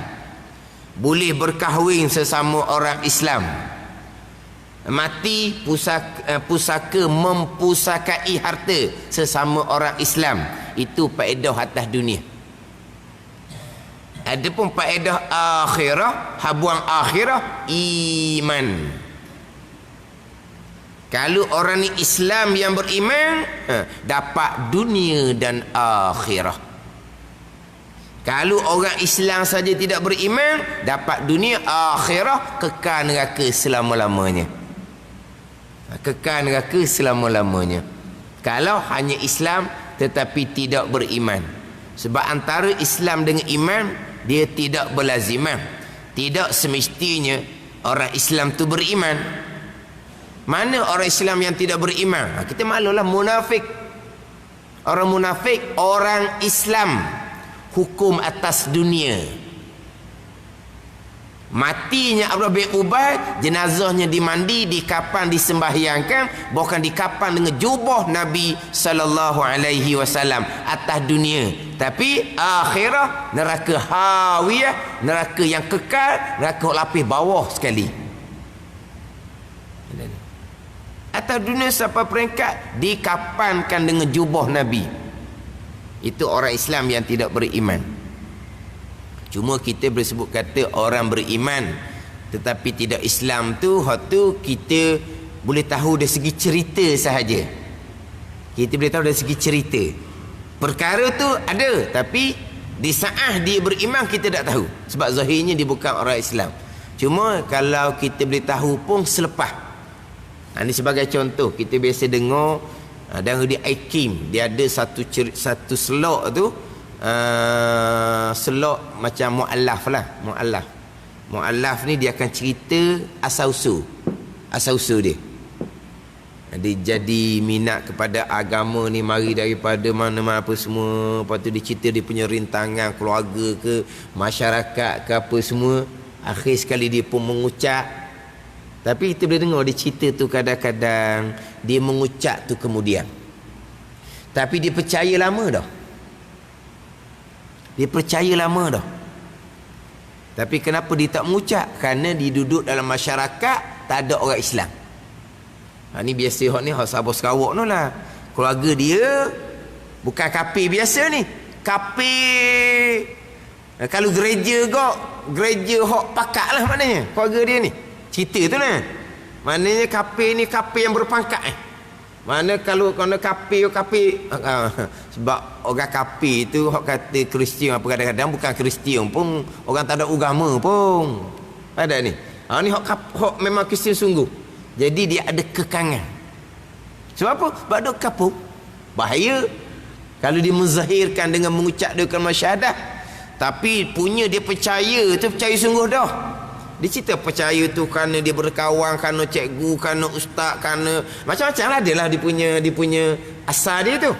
S1: boleh berkahwin sesama orang Islam. Mati pusaka mempusakai harta sesama orang Islam. Itu faedah atas dunia. Adapun faedah akhirah, habuang akhirah, iman. Kalau orang ni Islam yang beriman, dapat dunia dan akhirah. Kalau orang Islam saja tidak beriman, dapat dunia, akhirah, kekal neraka selama-lamanya. Kekal neraka selama-lamanya. Kalau hanya Islam tetapi tidak beriman. Sebab antara Islam dengan iman, dia tidak berlaziman. Tidak semestinya orang Islam tu beriman. Mana orang Islam yang tidak beriman? Kita maklumlah munafik. Orang munafik, orang Islam hukum atas dunia. Matinya Abdullah bin Ubay, jenazahnya dimandi, dikafan, disembahyangkan, bahkan dikafan dengan jubah Nabi sallallahu alaihi wasallam atas dunia. Tapi akhirah neraka hawiyah, neraka yang kekal, neraka lapis bawah sekali. Atas dunia sampai peringkat dikafankan dengan jubah Nabi. Itu orang Islam yang tidak beriman. Cuma kita boleh sebut kata orang beriman tetapi tidak Islam tu, hak tu kita boleh tahu dari segi cerita sahaja. Kita boleh tahu dari segi cerita. Perkara tu ada, tapi di saat dia beriman kita tak tahu. Sebab zahirnya dia bukan orang Islam. Cuma kalau kita boleh tahu pun selepas. Ini sebagai contoh, kita biasa dengar dan di Aikim dia ada satu selok tu, selok macam mu'allaf lah. Mu'allaf ni dia akan cerita asal-usul dia. Dia jadi minat kepada agama ni, mari daripada mana-mana apa semua. Lepas tu dia cerita dia punya rintangan keluarga ke, masyarakat ke apa semua. Akhir sekali dia pun mengucap. Tapi kita boleh dengar dia cerita tu kadang-kadang dia mengucap tu kemudian. Tapi dia percaya lama dah. Dia percaya lama dah. Tapi kenapa dia tak mengucap? Kerana dia duduk dalam masyarakat tak ada orang Islam. Ni biasa hak ni hak Sabah Sarawak tu lah. Keluarga dia bukan kafir biasa ni. Kafir Kalau gereja kok, gereja hok pakak lah maknanya keluarga dia ni. Cerita tu lah. Maknanya kafir ni kafir yang berpangkat Mana kalau kafir sebab orang kafir tu hok kata Kristian apa kadang-kadang bukan Kristian pun orang tak ada agama pun. Ada ni. Ni hok memang Kristian sungguh. Jadi dia ada kekangan. Sebab apa? Sebab ada kapur. Bahaya kalau dia menzahirkan dengan mengucap dua kalimah syahadah. Tapi punya dia percaya tu percaya sungguh dah. Dia cerita percaya tu kerana dia berkawan, kerana cikgu, kerana ustaz, kerana macam-macam lah dia lah dia punya asal dia tu.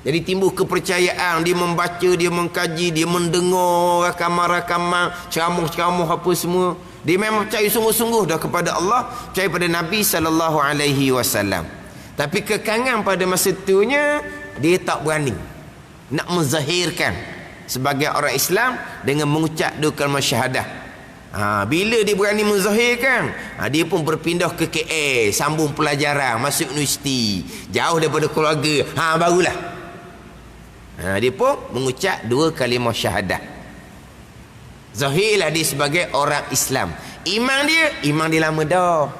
S1: Jadi timbul kepercayaan, dia membaca, dia mengkaji, dia mendengar rakaman-rakaman, ceramah-ceramah apa semua. Dia memang percaya sungguh-sungguh dah kepada Allah, percaya pada Nabi SAW. Tapi kekangan pada masa itunya dia tak berani nak menzahirkan sebagai orang Islam dengan mengucap dua kalimah syahadah. Bila dia berani menzahirkan, dia pun berpindah ke KL, sambung pelajaran, masuk universiti, jauh daripada keluarga. Barulah dia pun mengucap dua kalimah syahadah. Zahirlah dia sebagai orang Islam. Iman dia lama dah.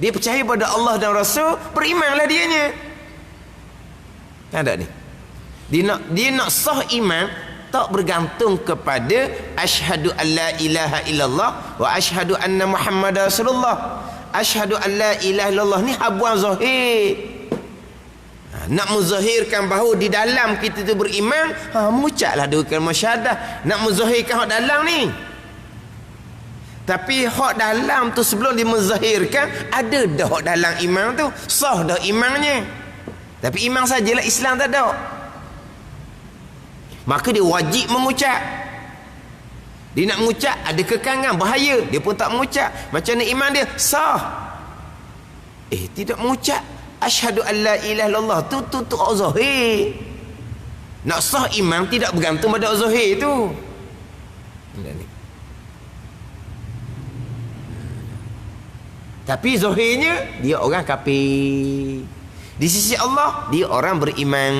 S1: Dia percaya pada Allah dan Rasul, berimanlah dianya. Ada ni. Dia nak sah iman tak bergantung kepada asyhadu an la ilaha illallah wa asyhadu anna Muhammadar Rasulullah. Asyhadu an la ilaha illallah ni habuan zahir. Nak menzahirkan bahawa di dalam kita tu beriman, mengucaplah dua kalimah syahadah. Nak menzahirkan hak dalam ni. Tapi hak dalam tu sebelum dia menzahirkan, ada dah hak dalam iman tu, sah dah imannya. Tapi iman sajalah, Islam tak ada. Maka dia wajib mengucap. Dia nak mengucap ada kekangan, bahaya, dia pun tak mengucap. Macam mana iman dia? Sah. Tidak mengucap asyhadu an la ilaha illallah tu zahir. Nak sah iman tidak bergantung pada zahir tu. Tapi zahirnya dia orang kafir. Di sisi Allah dia orang beriman.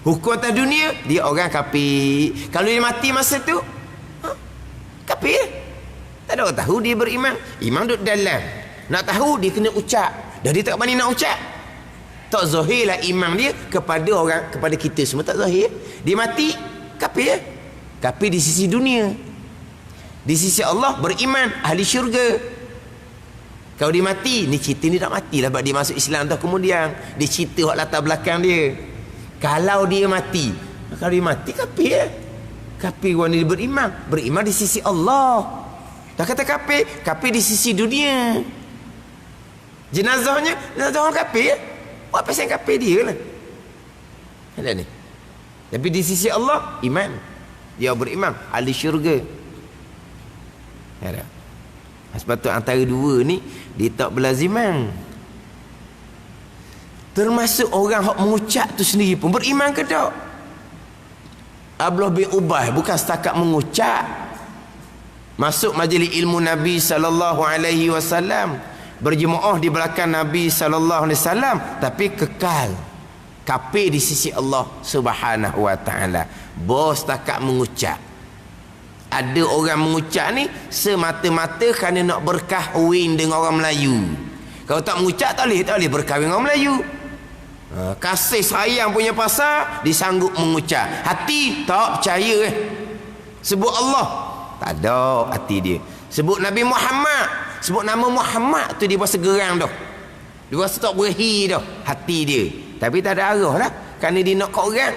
S1: Hukum atas dunia dia orang kafir. Kalau dia mati masa tu kafir. Tak ada orang tahu dia beriman. Iman duduk dalam. Nak tahu dia kena ucap. Dah dia tak berani nak ucap. Tak zahirlah iman dia kepada orang, kepada kita semua tak zahir. Dia mati kafir. Kafir di sisi dunia. Di sisi Allah beriman, ahli syurga. Kalau dia mati, ni cerita ni tak matilah sebab dia masuk Islam dah kemudian. Dia cerita hak latar belakang dia. Kalau dia mati, kafir. Kafir orang ni beriman. Beriman di sisi Allah. Dah kata kafir di sisi dunia. Jenazah orang kafir. Buat pasal kafir dia lah. Ada ni. Tapi di sisi Allah, iman. Dia beriman, ahli syurga. Ada. Sebab tu antara dua ni dia tak berlaziman. Termasuk orang hak mengucap tu sendiri pun beriman ke tak? Abdullah bin Ubay bukan setakat mengucap. Masuk majlis ilmu Nabi SAW, berjemaah di belakang Nabi SAW, tapi kekal kafir di sisi Allah Subhanahu wa taala. Bos setakat mengucap. Ada orang mengucap ni semata-mata kerana nak berkahwin dengan orang Melayu. Kalau tak mengucap tak boleh berkahwin dengan orang Melayu. Kasih sayang punya pasal disanggup mengucap. Hati tak percaya sebut Allah tak ada hati dia. Sebut Nabi Muhammad, sebut nama Muhammad tu dia rasa gerang dah. Dia rasa tak berahi dah hati dia. Tapi tak ada arah lah kerana dia nak kat orang.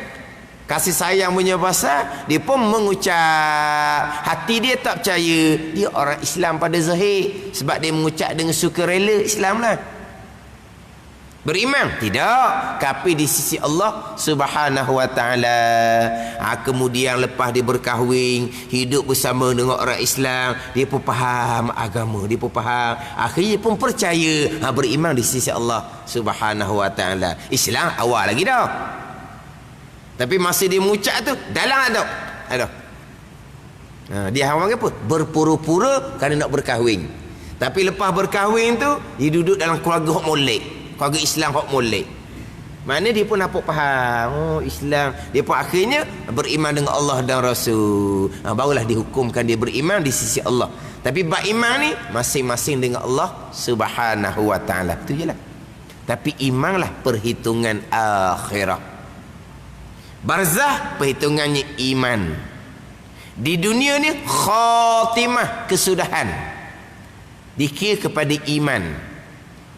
S1: Kasih sayang punya pasal dia pun mengucap. Hati dia tak percaya. Dia orang Islam pada zahir sebab dia mengucap dengan sukarela Islam lah. Beriman? Tidak. Kafir di sisi Allah Subhanahu wa taala. Kemudian lepas dia berkahwin, hidup bersama dengan orang Islam, dia pun faham agama, dia pun faham. Akhirnya pun percaya, beriman di sisi Allah Subhanahu wa taala. Islam awal lagi dah. Tapi masa dia mengucap tu dalam ada. Dia hang apa? Berpura-pura kerana nak berkahwin. Tapi lepas berkahwin tu dia duduk dalam keluarga hok molek, keluarga Islam hok molek. Mana dia pun nampak faham. Oh, Islam. Dia pun akhirnya beriman dengan Allah dan Rasul. Barulah dihukumkan dia beriman di sisi Allah. Tapi bab iman ni masing-masing dengan Allah Subhanahu wa taala. Itu jelah. Tapi imanlah perhitungan akhirah. Barzah perhitungannya iman. Di dunia ni khatimah, kesudahan. Dikira kepada iman.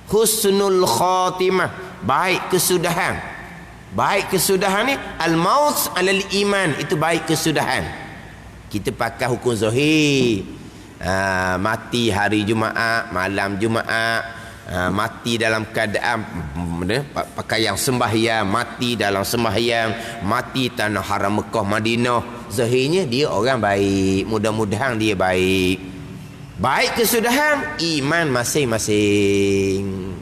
S1: Husnul khatimah, baik kesudahan. Baik kesudahan ni al-maut alal iman, itu baik kesudahan. Kita pakai hukum zahir. Mati hari Jumaat, malam Jumaat, mati dalam keadaan pakaian sembahyang, mati dalam sembahyang, mati tanah haram Mekah Madinah. Zahirnya dia orang baik, mudah-mudahan dia baik. Baik kesudahan iman masing-masing.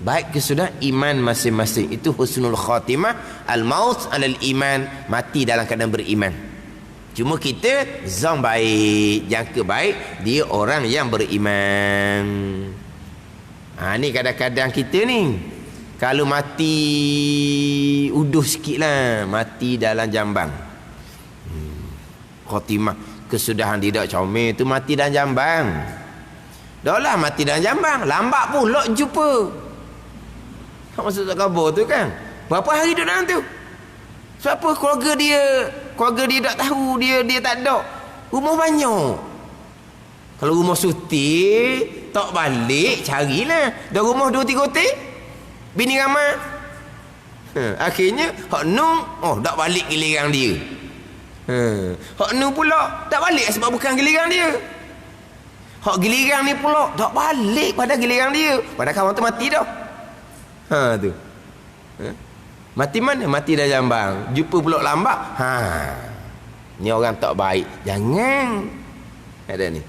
S1: Baik kesudahan iman masing-masing. Itu husnul khatimah, al-maut alal iman, mati dalam keadaan beriman. Cuma kita zon baik, jangka baik, dia orang yang beriman. Ni kadang-kadang kita ni kalau mati uduh sikit lah, mati dalam jambang. Khatimah, kesudahan tidak comel tu mati dalam jambang. Dah lah mati dalam jambang, lambat pula jumpa. Maksud tak khabar tu kan, berapa hari duduk dalam tu? Sebab apa? Keluarga dia tak tahu, dia tak ada. Rumah banyak. Kalau rumah suti tak balik, carilah. Dah rumah 2-3 hotel, bini ramai. Akhirnya hak nu tak balik giliran dia. Hak nu pula tak balik sebab bukan giliran dia. Hak giliran ni pula tak balik pada giliran dia. Pada kawan tu mati dah. Tu. Mati mana? Mati dah jambang. Jumpa pula lambat. Ni orang tak baik. Jangan. Ada ni.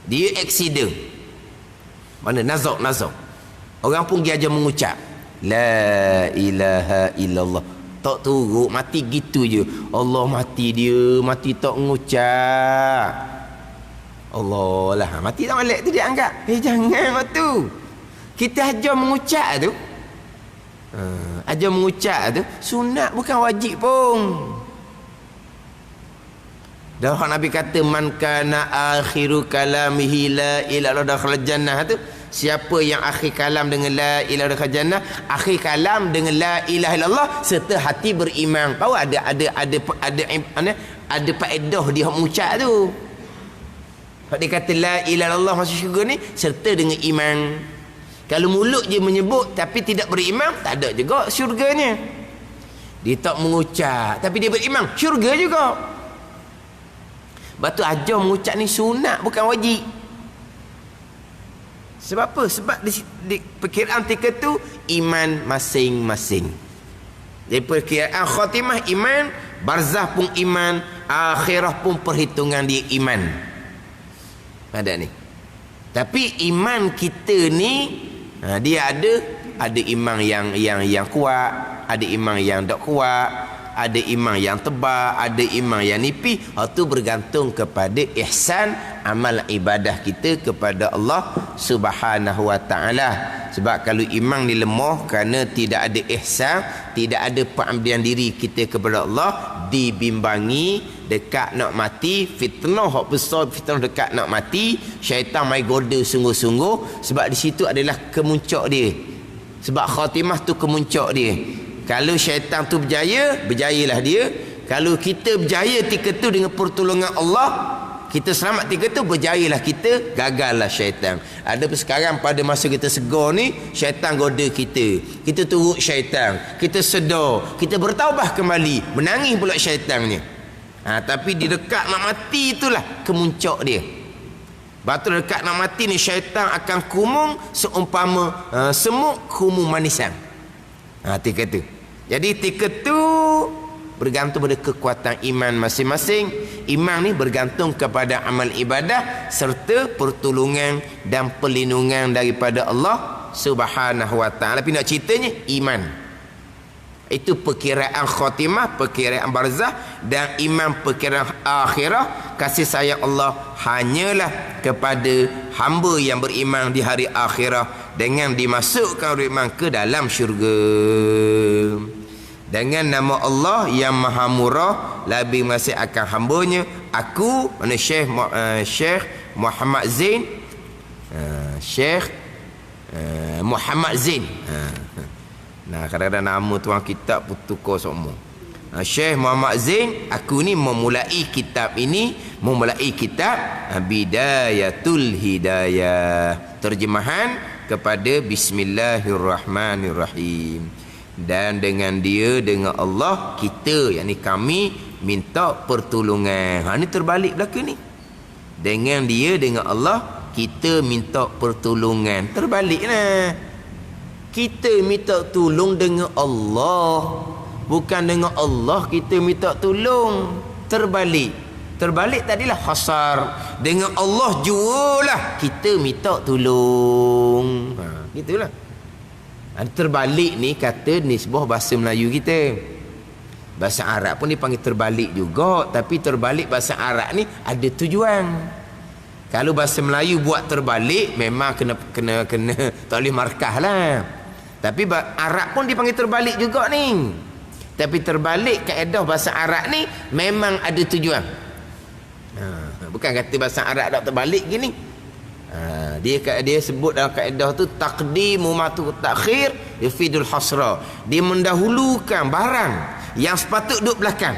S1: Dia accident. Mana nazak. Orang pun dia aja mengucap la ilaha illallah. Tak turut, mati gitu je. Allah mati dia, mati tak mengucap. Allah lah, mati tak balik tu dia anggap. Jangan waktu. Kita aja mengucap tu. Aja mengucap tu sunat, bukan wajib pun. Dan Nabi kata man kana akhiru kalamihi la ilaha illallah dakhala jannah tu, siapa yang akhir kalam dengan la ilaha illallah jannah, akhir kalam dengan la ilaha illallah serta hati beriman. Tahu ada faedah dia mengucap tu. Dia kata la ilaha illallah masuk syurga ni serta dengan iman. Kalau mulut je menyebut tapi tidak beriman, tak ada juga syurganya. Dia tak mengucap tapi dia beriman, syurga juga. Sebab tu ajar mengucap ni sunat, bukan wajib. Sebab apa? Sebab di perkiraan tiga tu iman masing-masing. Jadi perkiraan khatimah iman, barzah pun iman, akhirah pun perhitungan dia iman. Ada ni. Tapi iman kita ni dia ada iman yang kuat, ada iman yang tak kuat, ada iman yang tebal, ada iman yang nipis. Itu bergantung kepada ihsan amal ibadah kita kepada Allah Subhanahu wa taala. Sebab kalau iman ni lemah kerana tidak ada ihsan, tidak ada pengabdian diri kita kepada Allah, dibimbangi dekat nak mati, fitnah hak besar, fitnah dekat nak mati, syaitan mai goda sungguh-sungguh. Sebab di situ adalah kemuncak dia. Sebab khatimah tu kemuncak dia. Kalau syaitan tu berjaya, berjayalah dia. Kalau kita berjaya ketika tu dengan pertolongan Allah, kita selamat ketika tu, berjayalah kita, gagallah syaitan. Ada sekarang pada masa kita segar ni, syaitan goda kita. Kita turut syaitan, kita sedar, kita bertaubah kembali, menangis pula syaitannya. Tapi di dekat nak mati itulah kemuncak dia. Batu dekat nak mati ni syaitan akan kumung seumpama semut kumung manisan. Tika tu. Jadi tika tu bergantung pada kekuatan iman masing-masing. Iman ni bergantung kepada amal ibadah serta pertolongan dan perlindungan daripada Allah Subhanahu wa taala. Tapi nak ceritanya iman. Itu perkiraan khatimah, perkiraan barzah, dan iman perkiraan akhirah. kasih sayang Allah hanyalah kepada hamba yang beriman di hari akhirat dengan dimasukkan beriman ke dalam syurga. Dengan nama Allah yang Maha Murah, lebih masih akan hambanya. Aku, mana Syekh Muhammad Zain, Syekh Muhammad Zain. Nah, kadang-kadang nama tuan kitab pun tukar semua. Syekh Muhammad Zain, aku ni memulai kitab ini, memulai kitab Bidayatul Hidayah, terjemahan kepada Bismillahirrahmanirrahim. Dan dengan dia, dengan Allah, kita, yakni kami minta pertolongan. Ni terbalik belaka ni. Dengan dia, dengan Allah, kita minta pertolongan. Terbalik lah. Kita minta tolong dengan Allah, bukan dengan Allah kita minta tolong. Terbalik. Terbalik tadilah hasar. Dengan Allah jualah kita minta tolong. Gitulah. Terbalik ni kata nisbah bahasa Melayu kita. Bahasa Arab pun dipanggil terbalik juga, tapi terbalik bahasa Arab ni ada tujuan. Kalau bahasa Melayu buat terbalik, memang kena tak boleh markah lah. Tapi Arab pun dipanggil terbalik juga ni. Tapi terbalik kaedah bahasa Arab ni memang ada tujuan. Bukan kata bahasa Arab tak terbalik gini. Dia sebut dalam kaedah tu taqdimu ma ta'khir yufidul hasra. Dia mendahulukan barang yang sepatut duduk belakang.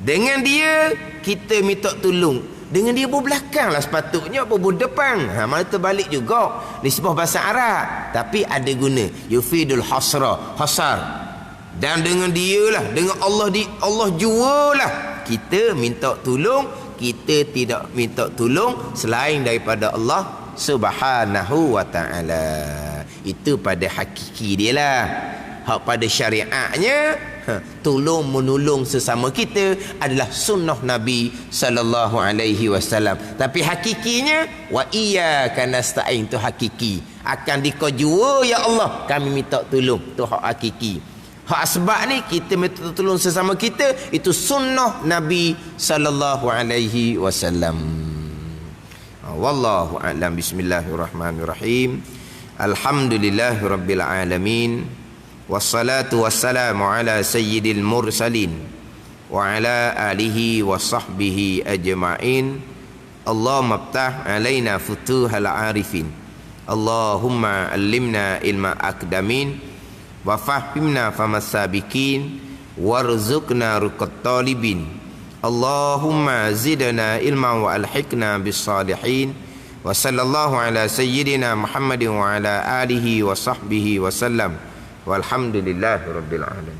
S1: Dengan dia kita minta tolong. Dengan dia berbelakang lah sepatutnya, apa berdepan. Mana terbalik juga nisbah bahasa Arab, tapi ada guna yufidul hasra, hasar. Dan dengan dia lah, dengan Allah Allah jualah kita minta tolong. Kita tidak minta tolong selain daripada Allah Subhanahu wa ta'ala. Itu pada hakiki dia lah. Hak pada syariatnya, tolong menolong sesama kita adalah sunnah Nabi sallallahu alaihi wasallam. Tapi hakikinya wa iyyaka nasta'in, tu hakiki. Akan dikau jua ya Allah kami minta tolong, tu hak hakiki. Hak asbab ni kita minta tolong sesama kita, itu sunnah Nabi sallallahu alaihi wasallam. Wallahu a'lam. Bismillahirrahmanirrahim. Alhamdulillahirabbil alamin. Wassalatu wassalamu ala sayyidil mursalin wa ala alihi wa sahbihi ajma'in. Allahumma aftah alaina futuhal arifin. Allahumma allimna ilma akdamin wa fahimna famas sabiqin warzuqna ruqat talibin. Allahumma zidna ilma wa alhiqna bis salihin. Wa sallallahu ala sayyidina Muhammadin wa ala alihi wa sahbihi wa sallam. Walhamdulillahi rabbil alamin.